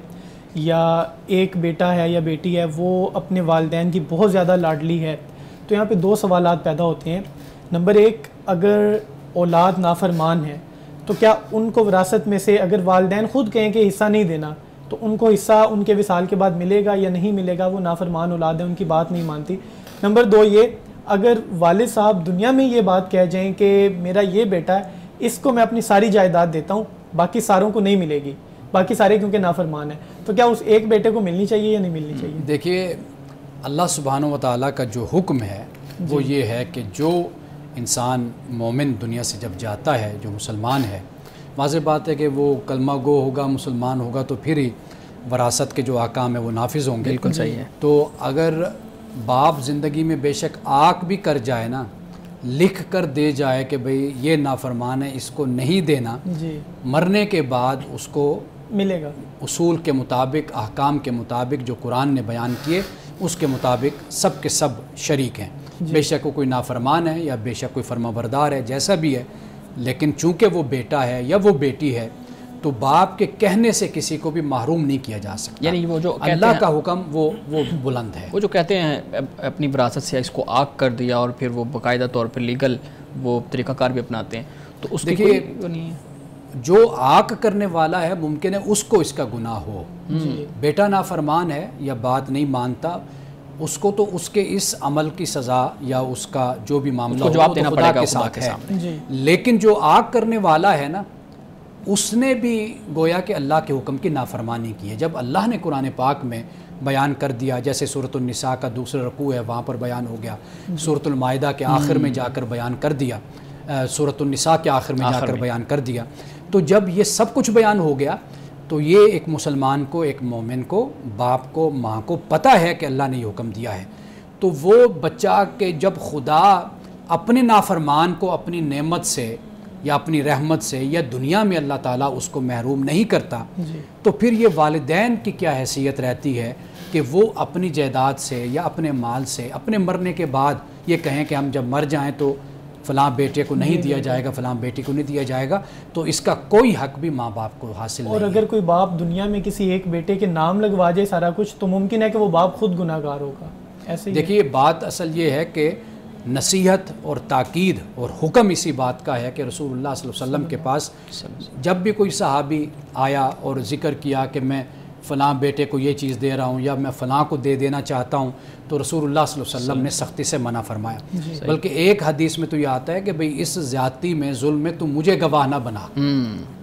یا ایک بیٹا ہے یا بیٹی ہے وہ اپنے والدین کی بہت زیادہ لاڈلی ہے. تو یہاں پہ دو سوالات پیدا ہوتے ہیں. نمبر ایک، اگر اولاد نافرمان ہے تو کیا ان کو وراثت میں سے اگر والدین خود کہیں کہ حصہ نہیں دینا تو ان کو حصہ ان کے وصال کے بعد ملے گا یا نہیں ملے گا؟ وہ نافرمان اولاد ہے، ان کی بات نہیں مانتی. نمبر دو یہ، اگر والد صاحب دنیا میں یہ بات کہہ جائیں کہ میرا یہ بیٹا ہے، اس کو میں اپنی ساری جائیداد دیتا ہوں، باقی ساروں کو نہیں ملے گی، باقی سارے کیونکہ نافرمان ہیں، تو کیا اس ایک بیٹے کو ملنی چاہیے یا نہیں ملنی چاہیے؟ دیکھیے اللہ سبحانہ و تعالیٰ کا جو حکم ہے وہ یہ ہے کہ جو انسان مومن دنیا سے جب جاتا ہے، جو مسلمان ہے، واضح بات ہے کہ وہ کلمہ گو ہوگا، مسلمان ہوگا، تو پھر ہی وراثت کے جو احکام ہیں وہ نافذ ہوں گے. بالکل صحیح ہے. تو اگر باپ زندگی میں بے شک آنکھ بھی کر جائے نا، لکھ کر دے جائے کہ بھئی یہ نافرمان ہے اس کو نہیں دینا، جی مرنے کے بعد اس کو ملے گا. اصول کے مطابق، احکام کے مطابق جو قرآن نے بیان کیے اس کے مطابق سب کے سب شریک ہیں. بے شک وہ کوئی نافرمان ہے یا بے شک کوئی فرما بردار ہے، جیسا بھی ہے، لیکن چونکہ وہ بیٹا ہے یا وہ بیٹی ہے تو باپ کے کہنے سے کسی کو بھی محروم نہیں کیا جا سکتا. یعنی وہ جو اللہ کا حکم وہ بلند ہے. وہ جو کہتے ہیں اپنی وراثت سے اس کو آگ کر دیا اور پھر وہ باقاعدہ طور پر لیگل وہ طریقہ کار بھی اپناتے ہیں، تو اس کی کوئی نہیں ہے. جو آگ کرنے والا ہے ممکن ہے اس کو اس کا گناہ ہو. بیٹا نافرمان ہے یا بات نہیں مانتا، اس کو تو اس کے اس عمل کی سزا یا اس کا جو بھی معاملہ ہو جواب دینا پڑے گا کے ساتھ ہے. جی لیکن جو آگ کرنے والا ہے نا، اس نے بھی گویا کہ اللہ کے حکم کی نافرمانی کی ہے. جب اللہ نے قرآن پاک میں بیان کر دیا، جیسے سورۃ النساء کا دوسرا رکوع ہے وہاں پر بیان ہو گیا، سورۃ المائدہ کے آخر میں جا کر بیان کر دیا، سورۃ النساء کے آخر میں جا کر بیان کر دیا. تو جب یہ سب کچھ بیان ہو گیا تو یہ ایک مسلمان کو، ایک مومن کو، باپ کو، ماں کو پتہ ہے کہ اللہ نے یہ حکم دیا ہے. تو وہ بچہ کہ جب خدا اپنے نافرمان کو اپنی نعمت سے یا اپنی رحمت سے یا دنیا میں اللہ تعالیٰ اس کو محروم نہیں کرتا، تو پھر یہ والدین کی کیا حیثیت رہتی ہے کہ وہ اپنی جائیداد سے یا اپنے مال سے اپنے مرنے کے بعد یہ کہیں کہ ہم جب مر جائیں تو فلاں بیٹے کو نہیں دیا جائے گا، فلاں بیٹی کو نہیں دیا جائے گا. تو اس کا کوئی حق بھی ماں باپ کو حاصل نہیں. اور اگر کوئی باپ دنیا میں کسی ایک بیٹے کے نام لگوا جائے سارا کچھ، تو ممکن ہے کہ وہ باپ خود گناہ گار ہوگا. ایسے دیکھیے بات اصل یہ ہے کہ نصیحت اور تاکید اور حکم اسی بات کا ہے کہ رسول اللہ صلی اللہ علیہ وسلم کے پاس جب بھی کوئی صحابی آیا اور ذکر کیا کہ میں فلاں بیٹے کو یہ چیز دے رہا ہوں یا میں فلاں کو دے دینا چاہتا ہوں، تو رسول اللہ صلی اللہ علیہ وسلم نے سختی سے منع فرمایا. بلکہ ایک حدیث میں تو یہ آتا ہے کہ بھئی اس زیادتی میں، ظلم میں تو مجھے گواہ نہ بنا،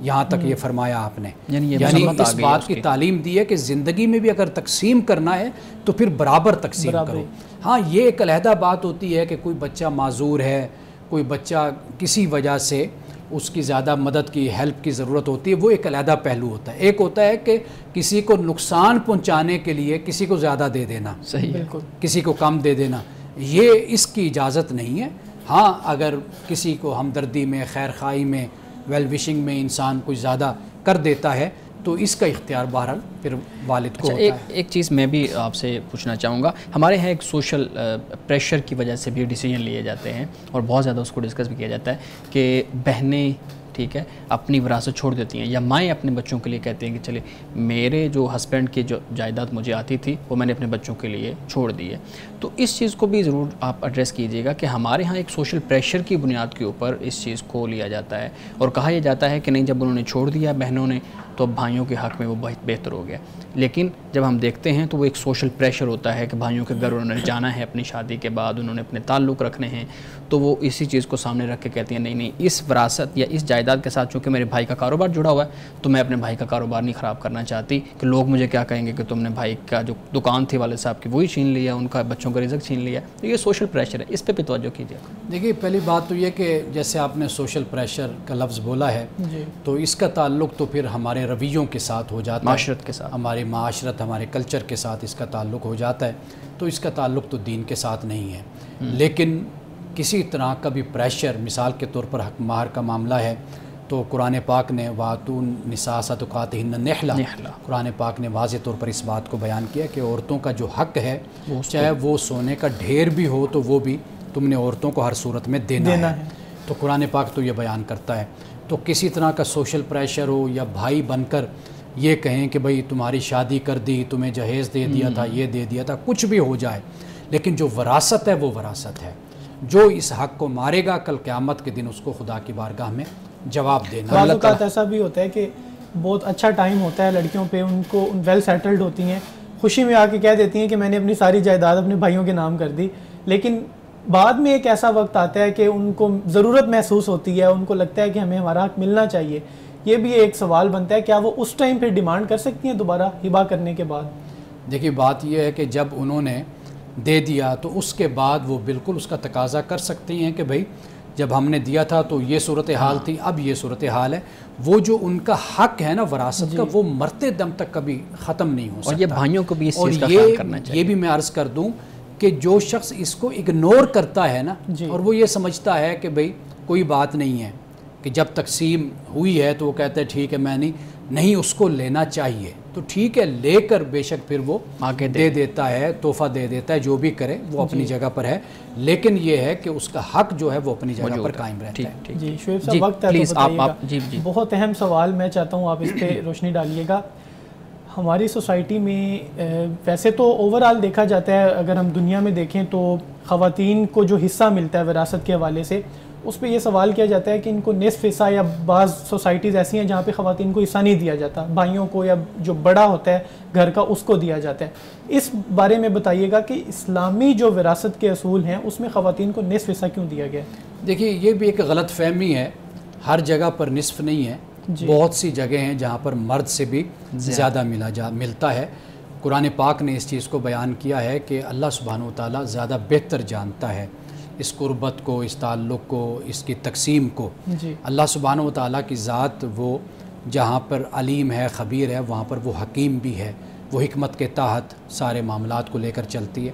یہاں تک یہ فرمایا آپ نے. یعنی اس بات کی تعلیم دی ہے کہ زندگی میں بھی اگر تقسیم کرنا ہے تو پھر برابر تقسیم کرو. ہاں یہ ایک علیحدہ بات ہوتی ہے کہ کوئی بچہ معذور ہے، کوئی بچہ کسی وجہ سے اس کی زیادہ مدد کی، ہیلپ کی ضرورت ہوتی ہے، وہ ایک علیحدہ پہلو ہوتا ہے. ایک ہوتا ہے کہ کسی کو نقصان پہنچانے کے لیے کسی کو زیادہ دے دینا، صحیح ہے، کسی کو کم دے دینا، یہ اس کی اجازت نہیں ہے. ہاں اگر کسی کو ہمدردی میں، خیر خواہی میں ویل وشنگ میں انسان کچھ زیادہ کر دیتا ہے تو اس کا اختیار بہرحال پھر والد کو ہوتا ہے۔ ایک چیز میں بھی آپ سے پوچھنا چاہوں گا، ہمارے یہاں ایک سوشل پریشر کی وجہ سے بھی ڈیسیجن لیے جاتے ہیں اور بہت زیادہ اس کو ڈسکس بھی کیا جاتا ہے کہ بہنیں ٹھیک ہے اپنی وراثت چھوڑ دیتی ہیں، یا مائیں اپنے بچوں کے لیے کہتے ہیں کہ چلے میرے جو ہسبینڈ کی جو جائیداد مجھے آتی تھی وہ میں نے اپنے بچوں کے لیے چھوڑ دی ہے۔ تو اس چیز کو بھی ضرور آپ ایڈریس کیجیے گا کہ ہمارے ہاں ایک سوشل پریشر کی بنیاد کے اوپر اس چیز کو لیا جاتا ہے اور کہا یہ جاتا ہے کہ نہیں جب انہوں نے چھوڑ دیا بہنوں نے تو اب بھائیوں کے حق میں وہ بہت بہتر ہو گیا، لیکن جب ہم دیکھتے ہیں تو وہ ایک سوشل پریشر ہوتا ہے کہ بھائیوں کے گھر انہوں نے جانا ہے اپنی شادی کے بعد، انہوں نے اپنے تعلق رکھنے ہیں، تو وہ اسی چیز کو سامنے رکھ کے کہتے ہیں نہیں اس وراثت یا اس جائیداد کے ساتھ چونکہ میرے بھائی کا کاروبار جڑا ہوا ہے تو میں اپنے بھائی کا کاروبار نہیں خراب کرنا چاہتی کہ لوگ مجھے کیا کہیں گے کہ تم نے بھائی کا جو دکان تھی والد صاحب کی وہی چھین لیا، ان کا بچوں کا رزق چھین لیا۔ تو یہ سوشل پریشر ہے، اس پہ بھی توجہ کیجیے۔ دیکھیے پہلی بات تو یہ کہ جیسے آپ نے سوشل پریشر کا لفظ بولا ہے تو اس کا تعلق تو پھر ہمارے رویوں کے ساتھ ہو جاتا ہے، معاشرت کے ساتھ، ہمارے معاشرت ہمارے کلچر کے ساتھ اس کا تعلق ہو جاتا ہے، تو اس کا تعلق تو دین کے ساتھ نہیں ہے۔ لیکن کسی طرح کا بھی پریشر، مثال کے طور پر حق مہر کا معاملہ ہے تو قرآن پاک نے وَآتُوا النِّسَاءَ صَدُقَاتِهِنَّ نِحْلَةً، قرآن پاک نے واضح طور پر اس بات کو بیان کیا کہ عورتوں کا جو حق ہے چاہے وہ سونے کا ڈھیر بھی ہو تو وہ بھی تم نے عورتوں کو ہر صورت میں دینا ہے۔ تو قرآن پاک تو یہ بیان کرتا ہے۔ تو کسی طرح کا سوشل پریشر ہو یا بھائی بن کر یہ کہیں کہ بھئی تمہاری شادی کر دی، تمہیں جہیز دے دیا تھا، یہ دے دیا تھا، کچھ بھی ہو جائے، لیکن جو وراثت ہے وہ وراثت ہے۔ جو اس حق کو مارے گا کل قیامت کے دن اس کو خدا کی بارگاہ میں جواب دینا۔ بعض اوقات ایسا بھی ہوتا ہے کہ بہت اچھا ٹائم ہوتا ہے لڑکیوں پہ، ان کو ویل سیٹلڈ ہوتی ہیں، خوشی میں آ کے کہہ دیتی ہیں کہ میں نے اپنی ساری جائیداد اپنے بھائیوں کے نام کر دی، لیکن بعد میں ایک ایسا وقت آتا ہے کہ ان کو ضرورت محسوس ہوتی ہے، ان کو لگتا ہے کہ ہمیں ہمارا حق ملنا چاہیے۔ یہ بھی ایک سوال بنتا ہے کیا وہ اس ٹائم پھر ڈیمانڈ کر سکتی ہیں دوبارہ ہبہ کرنے کے بعد؟ دیکھیے بات یہ ہے کہ جب انہوں نے دے دیا تو اس کے بعد وہ بالکل اس کا تقاضا کر سکتی ہیں کہ بھئی جب ہم نے دیا تھا تو یہ صورتحال تھی، اب یہ صورتحال ہے۔ وہ جو ان کا حق ہے نا وراثت کا وہ مرتے دم تک کبھی ختم نہیں ہو سکتا۔ اور یہ بھائیوں کو بھی اس چیز کا خیال کرنا چاہیے۔ یہ بھی میں عرض کر دوں کہ جو شخص اس کو اگنور کرتا ہے نا اور وہ یہ سمجھتا ہے کہ بھئی کوئی بات نہیں ہے، کہ جب تقسیم ہوئی ہے تو وہ کہتا ہے ٹھیک ہے میں نہیں اس کو لینا چاہیے، تو ٹھیک ہے لے کر بے شک پھر وہ آگے دے دیتا ہے، تحفہ دے دیتا ہے، جو بھی کرے وہ اپنی جگہ پر ہے، لیکن یہ ہے کہ اس کا حق جو ہے وہ اپنی جگہ پر قائم رہتا ہے۔ جی شعیب صاحب وقت ہے تو بتائیے گا، بہت اہم سوال، میں چاہتا ہوں آپ اس پہ روشنی ڈالیے گا۔ ہماری سوسائٹی میں ویسے تو اوورآل دیکھا جاتا ہے، اگر ہم دنیا میں دیکھیں تو خواتین کو جو حصہ ملتا ہے وراثت کے حوالے سے اس پہ یہ سوال کیا جاتا ہے کہ ان کو نصف حصہ، یا بعض سوسائٹیز ایسی ہیں جہاں پہ خواتین کو حصہ نہیں دیا جاتا، بھائیوں کو یا جو بڑا ہوتا ہے گھر کا اس کو دیا جاتا ہے۔ اس بارے میں بتائیے گا کہ اسلامی جو وراثت کے اصول ہیں اس میں خواتین کو نصف حصہ کیوں دیا گیا ہے؟ دیکھیے یہ بھی ایک غلط فہمی ہے، ہر جگہ پر نصف نہیں ہے، بہت سی جگہ ہیں جہاں پر مرد سے بھی زیادہ ملتا ہے۔ قرآن پاک نے اس چیز کو بیان کیا ہے کہ اللہ سبحانہ و تعالیٰ زیادہ بہتر جانتا ہے اس قربت کو، اس تعلق کو، اس کی تقسیم کو۔ اللہ سبحانہ و تعالیٰ کی ذات وہ جہاں پر علیم ہے، خبیر ہے، وہاں پر وہ حکیم بھی ہے، وہ حکمت کے تحت سارے معاملات کو لے کر چلتی ہے۔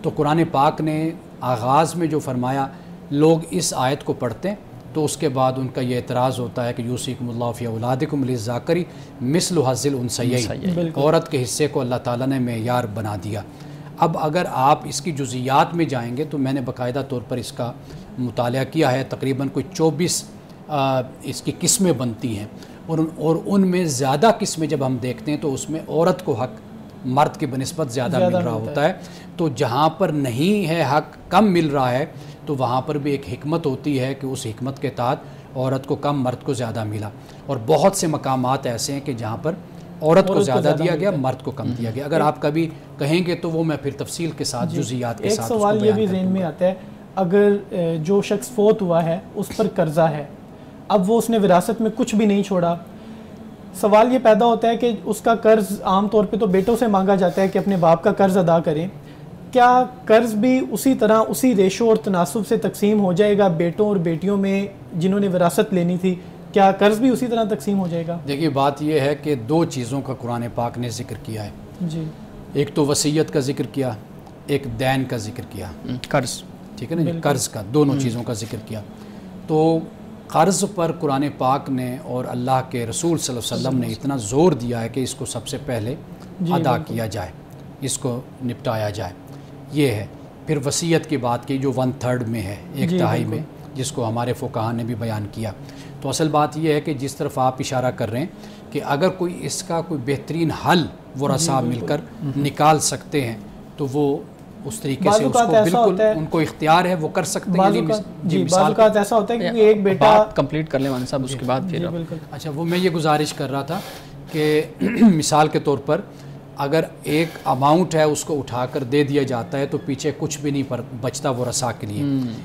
تو قرآن پاک نے آغاز میں جو فرمایا، لوگ اس آیت کو پڑھتے ہیں تو اس کے بعد ان کا یہ اعتراض ہوتا ہے کہ یوصیکم اللہ فی اولادکم للذکر مثل حظ الانثیین، عورت کے حصے کو اللہ تعالیٰ نے معیار بنا دیا۔ اب اگر آپ اس کی جزئیات میں جائیں گے تو میں نے باقاعدہ طور پر اس کا مطالعہ کیا ہے، تقریباً کوئی 24 اس کی قسمیں بنتی ہیں، اور ان میں زیادہ قسمیں جب ہم دیکھتے ہیں تو اس میں عورت کو حق مرد کی بنسبت زیادہ مل رہا ہوتا ہے۔ تو جہاں پر نہیں ہے حق، کم مل رہا ہے، تو وہاں پر بھی ایک حکمت ہوتی ہے کہ اس حکمت کے تحت عورت کو کم مرد کو زیادہ ملا۔ اور بہت سے مقامات ایسے ہیں کہ جہاں پر عورت کو زیادہ دیا گیا، مرد کو کم دیا گیا۔ اگر آپ کبھی کہیں گے تو وہ میں پھر تفصیل کے ساتھ جزئیات کے ساتھ ایک سوال یہ بھی ذہن میں آتا ہے، اگر جو شخص فوت ہوا ہے اس پر قرضہ ہے، اب وہ اس نے وراثت میں کچھ بھی نہیں چھوڑا، سوال یہ پیدا ہوتا ہے کہ اس کا قرض عام طور پہ تو بیٹوں سے مانگا جاتا ہے کہ اپنے باپ کا قرض ادا کریں، کیا قرض بھی اسی طرح اسی ریشو اور تناسب سے تقسیم ہو جائے گا بیٹوں اور بیٹیوں میں جنہوں نے وراثت لینی تھی؟ کیا قرض بھی اسی طرح تقسیم ہو جائے گا؟ دیکھیے بات یہ ہے کہ دو چیزوں کا قرآن پاک نے ذکر کیا ہے، جی، ایک تو وصیت کا ذکر کیا، ایک دین کا ذکر کیا، قرض، ٹھیک ہے نا، قرض کا، دونوں چیزوں کا ذکر کیا۔ تو قرض پر قرآن پاک نے اور اللہ کے رسول صلی اللہ علیہ وسلم نے اتنا زور دیا ہے کہ اس کو سب سے پہلے ادا کیا جائے، اس کو نپٹایا جائے، یہ ہے۔ پھر وصیت کی بات کی جو 1/3 میں ہے، 1/3 میں، جس کو ہمارے فقہاء نے بھی بیان کیا۔ تو اصل بات یہ ہے کہ جس طرف آپ اشارہ کر رہے ہیں کہ اگر کوئی اس کا کوئی بہترین حل ورثاء مل کر نکال سکتے ہیں تو وہ اس طریقے سے اس کو بالکل ان کو اختیار ہے، وہ کر سکتے ہیں۔ جی بعض اوقات ایسا ہوتا ہے کہ ایک بیٹا کمپلیٹ کر لیں مولانا صاحب، اس کے بعد پھر اچھا وہ میں یہ گزارش کر رہا تھا کہ مثال کے طور پر اگر ایک اماؤنٹ ہے اس کو اٹھا کر دے دیا جاتا ہے تو پیچھے کچھ بھی نہیں بچتا ورثاء کے لیے۔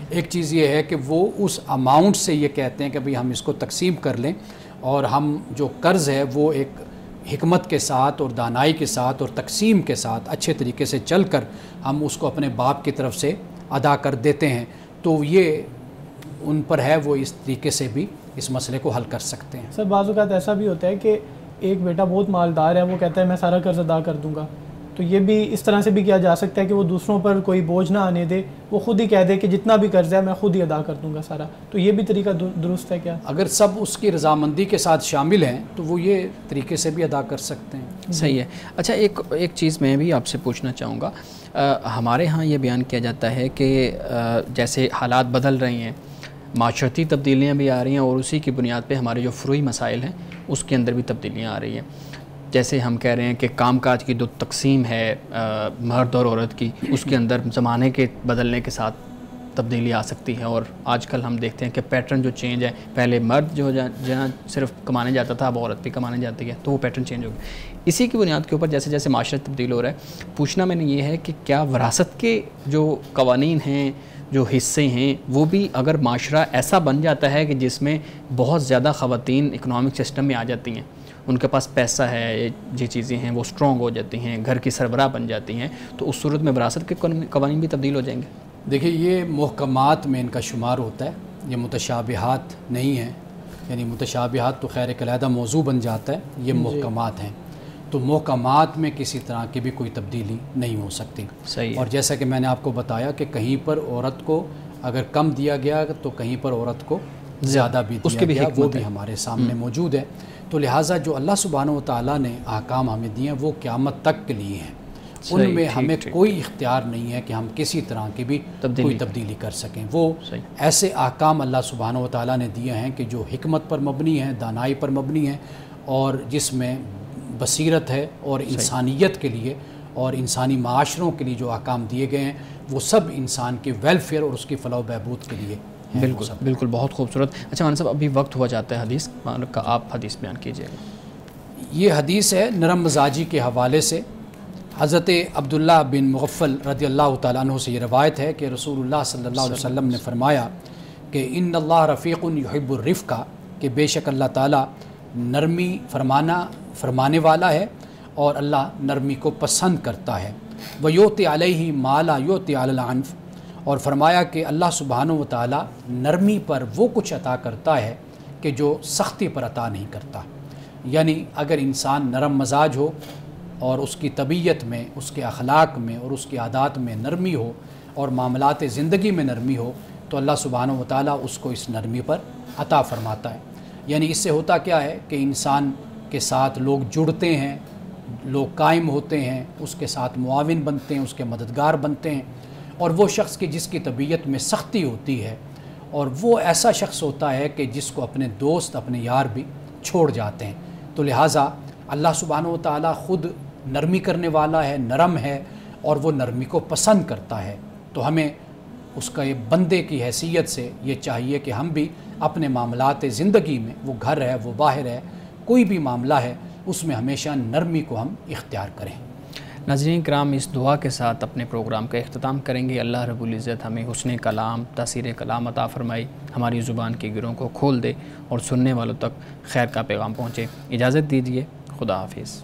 ایک چیز یہ ہے کہ وہ اس اماؤنٹ سے یہ کہتے ہیں کہ بھئی ہم اس کو تقسیم کر لیں اور ہم جو قرض ہے وہ ایک حکمت کے ساتھ اور دانائی کے ساتھ اور تقسیم کے ساتھ اچھے طریقے سے چل کر ہم اس کو اپنے باپ کی طرف سے ادا کر دیتے ہیں، تو یہ ان پر ہے، وہ اس طریقے سے بھی اس مسئلے کو حل کر سکتے ہیں۔ سر بعض اوقات ایسا بھی ہوتا ہے کہ ایک بیٹا بہت مالدار ہے، وہ کہتا ہے میں سارا قرض ادا کر دوں گا، تو یہ بھی اس طرح سے بھی کیا جا سکتا ہے کہ وہ دوسروں پر کوئی بوجھ نہ آنے دے، وہ خود ہی کہہ دے کہ جتنا بھی قرض ہے میں خود ہی ادا کر دوں گا سارا، تو یہ بھی طریقہ درست ہے کیا؟ اگر سب اس کی رضامندی کے ساتھ شامل ہیں تو وہ یہ طریقے سے بھی ادا کر سکتے ہیں۔ صحیح ہے۔ اچھا ایک چیز میں بھی آپ سے پوچھنا چاہوں گا، ہمارے ہاں یہ بیان کیا جاتا ہے کہ جیسے حالات بدل رہی ہیں، معاشرتی تبدیلیاں بھی آ رہی ہیں اور اسی کی بنیاد پہ ہمارے جو فروئی مسائل ہیں اس کے اندر بھی تبدیلیاں آ رہی ہیں۔ جیسے ہم کہہ رہے ہیں کہ کام کاج کی جو تقسیم ہے مرد اور عورت کی، اس کے اندر زمانے کے بدلنے کے ساتھ تبدیلی آ سکتی ہے، اور آج کل ہم دیکھتے ہیں کہ پیٹرن جو چینج ہے، پہلے مرد جو جہاں صرف کمانے جاتا تھا اب عورت بھی کمانے جاتی ہے، تو وہ پیٹرن چینج ہو گیا۔ اسی کی بنیاد کے اوپر جیسے جیسے معاشرت تبدیل ہو رہا ہے، پوچھنا میں نے یہ ہے کہ کیا وراثت کے جو قوانین ہیں، جو حصے ہیں، وہ بھی اگر معاشرہ ایسا بن جاتا ہے کہ جس میں بہت زیادہ خواتین اکنامک سسٹم میں آ جاتی ہیں، ان کے پاس پیسہ ہے، یہ چیزیں ہیں، وہ سٹرونگ ہو جاتی ہیں، گھر کی سربراہ بن جاتی ہیں، تو اس صورت میں وراثت کے قوانین بھی تبدیل ہو جائیں گے؟ دیکھیے یہ محکمات میں ان کا شمار ہوتا ہے، یہ متشابہات نہیں ہیں، یعنی متشابہات تو خیر ایک علیحدہ موضوع بن جاتا ہے، یہ محکمات ہیں، تو محکمات میں کسی طرح کی بھی کوئی تبدیلی نہیں ہو سکتی۔ صحیح۔ اور جیسا کہ میں نے آپ کو بتایا کہ کہیں پر عورت کو اگر کم دیا گیا تو کہیں پر عورت کو زیادہ بھی دیا گیا، وہ بھی ہمارے سامنے موجود ہے۔ تو لہٰذا جو اللہ سبحانہ و تعالیٰ نے احکام ہمیں دیے ہیں وہ قیامت تک کے لیے ہیں، ان میں ہمیں کوئی اختیار نہیں ہے کہ ہم کسی طرح کی بھی کوئی تبدیلی کر سکیں۔ وہ ایسے احکام اللہ سبحانہ و تعالیٰ نے دیے ہیں کہ جو حکمت پر مبنی ہیں، دانائی پر مبنی ہیں، اور جس میں بصیرت ہے، اور انسانیت کے لیے اور انسانی معاشروں کے لیے جو احکام دیے گئے ہیں وہ سب انسان کے ویلفیئر اور اس کی فلاح و بہبود کے لیے ہیں۔ بالکل بہت خوبصورت۔ اچھا مولانا صاحب ابھی وقت ہوا جاتا ہے حدیث کا، آپ حدیث بیان کیجیے گا۔ یہ حدیث ہے نرم مزاجی کے حوالے سے، حضرت عبداللہ بن مغفل رضی اللہ تعالیٰ عنہ سے یہ روایت ہے کہ رسول اللہ صلی اللہ علیہ وسلم نے فرمایا کہ ان اللہ رفیق یحب الرفق، کہ بے شک اللہ تعالیٰ نرمی فرمانے والا ہے اور اللہ نرمی کو پسند کرتا ہے۔ وَيُؤْتِي عَلَيْهِ مَا لَا يُؤْتِي عَلَى الْعَنْفِ، اور فرمایا کہ اللہ سبحانہ و تعالیٰ نرمی پر وہ کچھ عطا کرتا ہے کہ جو سختی پر عطا نہیں کرتا۔ یعنی اگر انسان نرم مزاج ہو اور اس کی طبیعت میں، اس کے اخلاق میں اور اس کی عادات میں نرمی ہو اور معاملات زندگی میں نرمی ہو تو اللہ سبحانہ و تعالیٰ اس کو اس نرمی پر عطا فرماتا ہے۔ یعنی اس سے ہوتا کیا ہے کہ انسان کے ساتھ لوگ جڑتے ہیں، لوگ قائم ہوتے ہیں، اس کے ساتھ معاون بنتے ہیں، اس کے مددگار بنتے ہیں، اور وہ شخص کی جس کی طبیعت میں سختی ہوتی ہے، اور وہ ایسا شخص ہوتا ہے کہ جس کو اپنے دوست، اپنے یار بھی چھوڑ جاتے ہیں۔ تو لہٰذا اللہ سبحانہ و تعالیٰ خود نرمی کرنے والا ہے، نرم ہے، اور وہ نرمی کو پسند کرتا ہے۔ تو ہمیں اس کا یہ بندے کی حیثیت سے یہ چاہیے کہ ہم بھی اپنے معاملات زندگی میں، وہ گھر ہے، وہ باہر ہے، کوئی بھی معاملہ ہے، اس میں ہمیشہ نرمی کو ہم اختیار کریں۔ ناظرین کرام، اس دعا کے ساتھ اپنے پروگرام کا اختتام کریں گے۔ اللہ رب العزت ہمیں حسن کلام، تاثیر کلام عطا فرمائی، ہماری زبان کے گروں کو کھول دے اور سننے والوں تک خیر کا پیغام پہنچے۔ اجازت دیجیے، خدا حافظ۔